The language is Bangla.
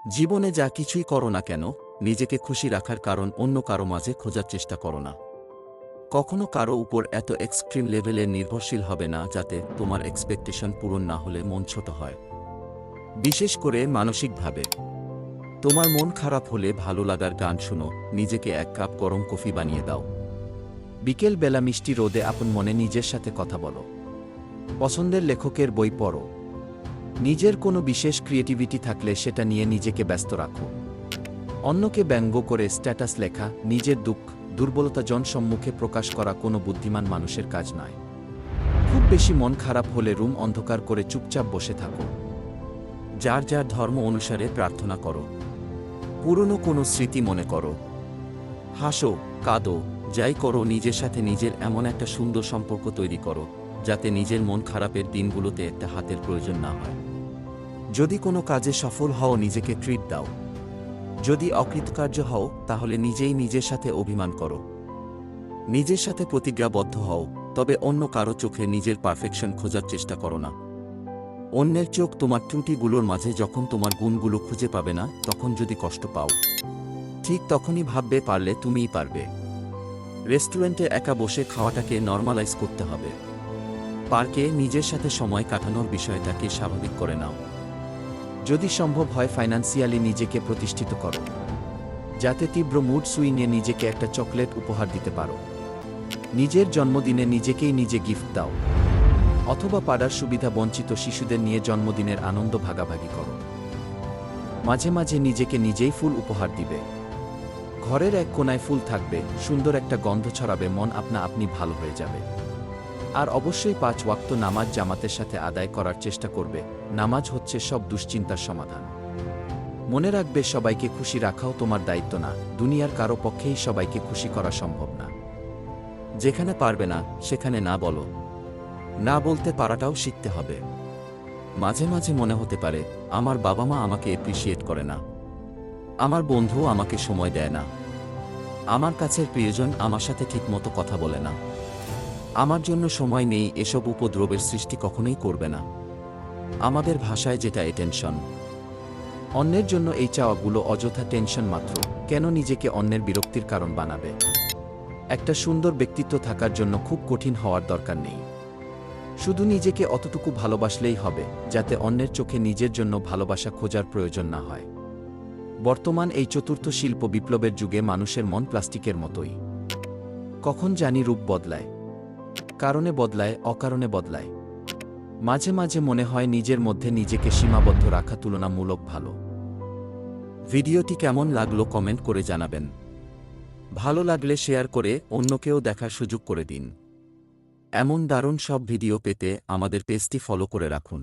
জীবনে যা কিছুই করো না কেন, নিজেকে খুশি রাখার কারণ অন্য কারো মাঝে খোঁজার চেষ্টা করো না। কখনো কারো উপর এত এক্সট্রিম লেভেলে নির্ভরশীল হবে না যাতে তোমার এক্সপেকটেশন পূরণ না হলে মন ছোট হয়, বিশেষ করে মানসিকভাবে। তোমার মন খারাপ হলে ভালো লাগার গান শোনো, নিজেকে এক কাপ গরম কফি বানিয়ে দাও। বিকেল বেলা মিষ্টি রোদে আপন মনে নিজের সাথে কথা বলো। পছন্দের লেখকের বই পড়ো। নিজের কোনো বিশেষ ক্রিয়েটিভিটি থাকলে সেটা নিয়ে নিজেকে ব্যস্ত রাখো। অন্যকে ব্যঙ্গ করে স্ট্যাটাস লেখা, নিজের দুঃখ দুর্বলতা জনসম্মুখে প্রকাশ করা কোনো বুদ্ধিমান মানুষের কাজ নয়। খুব বেশি মন খারাপ হলে রুম অন্ধকার করে চুপচাপ বসে থাকো। যার যার ধর্ম অনুসারে প্রার্থনা করো। পুরনো কোনো স্মৃতি মনে করো। হাসো, কাঁদো, যাই করো নিজের সাথে নিজের এমন একটা সুন্দর সম্পর্ক তৈরি করো যাতে নিজের মন খারাপের দিনগুলোতে একটা হাতের প্রয়োজন না হয়। যদি কোনো কাজে সফল হও নিজেকে ট্রিট দাও। যদি অকৃতকার্য হও তাহলে নিজেই নিজের সাথে অভিমান করো। নিজের সাথে প্রতিজ্ঞাবদ্ধ হও, তবে অন্য কারো চোখে নিজের পারফেকশন খোঁজার চেষ্টা করো না। অন্যের চোখ তোমার ত্রুটিগুলোর মাঝে যখন তোমার গুণগুলো খুঁজে পাবে না, তখন যদি কষ্ট পাও, ঠিক তখনই ভাববে পারলে তুমিই পারবে। রেস্টুরেন্টে একা বসে খাওয়াটাকে নর্মালাইজ করতে হবে। পার্কে নিজের সাথে সময় কাটানোর বিষয়টাকে স্বাভাবিক করে নাও। যদি সম্ভব হয় ফাইন্যান্সিয়ালি নিজেকে প্রতিষ্ঠিত করো, যাতে তীব্র মুড সুইংয়ে নিজেকে একটা চকলেট উপহার দিতে পারো। নিজের জন্মদিনে নিজেকেই নিজে গিফট দাও, অথবা পাড়ার সুবিধা বঞ্চিত শিশুদের নিয়ে জন্মদিনের আনন্দ ভাগাভাগি করো। মাঝে মাঝে নিজেকে নিজেই ফুল উপহার দিবে। ঘরের এক কোনায় ফুল থাকবে, সুন্দর একটা গন্ধ ছড়াবে, মন আপনা আপনি ভালো হয়ে যাবে। আর অবশ্যই 5 ওয়াক্ত নামাজ জামাতের সাথে আদায় করার চেষ্টা করবে। নামাজ হচ্ছে সব দুশ্চিন্তার সমাধান। মনে রাখবে, সবাইকে খুশি রাখাও তোমার দায়িত্ব না। দুনিয়ার কারো পক্ষেই সবাইকে খুশি করা সম্ভব না। যেখানে পারবে না সেখানে না বলো। না বলতে পারাটাও শিখতে হবে। মাঝে মাঝে মনে হতে পারে আমার বাবা মা আমাকে অ্যাপ্রিশিয়েট করে না, আমার বন্ধু আমাকে সময় দেয় না, আমার কাছের প্রিয়জন আমার সাথে ঠিকমতো কথা বলে না, আমার জন্য সময় নেই। এসব উপদ্রবের সৃষ্টি কখনোই করবে না। আমাদের ভাষায় যেটা অ্যাটেনশন। অন্যের জন্য এই চাওয়াগুলো অযথা টেনশন মাত্র। কেন নিজেকে অন্যের বিরক্তির কারণ বানাবে? একটা সুন্দর ব্যক্তিত্ব থাকার জন্য খুব কঠিন হওয়ার দরকার নেই। শুধু নিজেকে অতটুকু ভালোবাসলেই হবে যাতে অন্যের চোখে নিজের জন্য ভালোবাসা খোঁজার প্রয়োজন না হয়। বর্তমান এই চতুর্থ শিল্প বিপ্লবের যুগে মানুষের মন প্লাস্টিকের মতোই। কখন জানি রূপ বদলায়, কারণে বদলায়, অকারণে বদলায়। মাঝে মাঝে মনে হয় নিজের মধ্যে নিজেকে সীমাবদ্ধ রাখা তুলনামূলক ভালো। ভিডিওটি কেমন লাগলো কমেন্ট করে জানাবেন। ভালো লাগলে শেয়ার করে অন্যকেও দেখার সুযোগ করে দিন। এমন দারুণ সব ভিডিও পেতে আমাদের পেজটি ফলো করে রাখুন।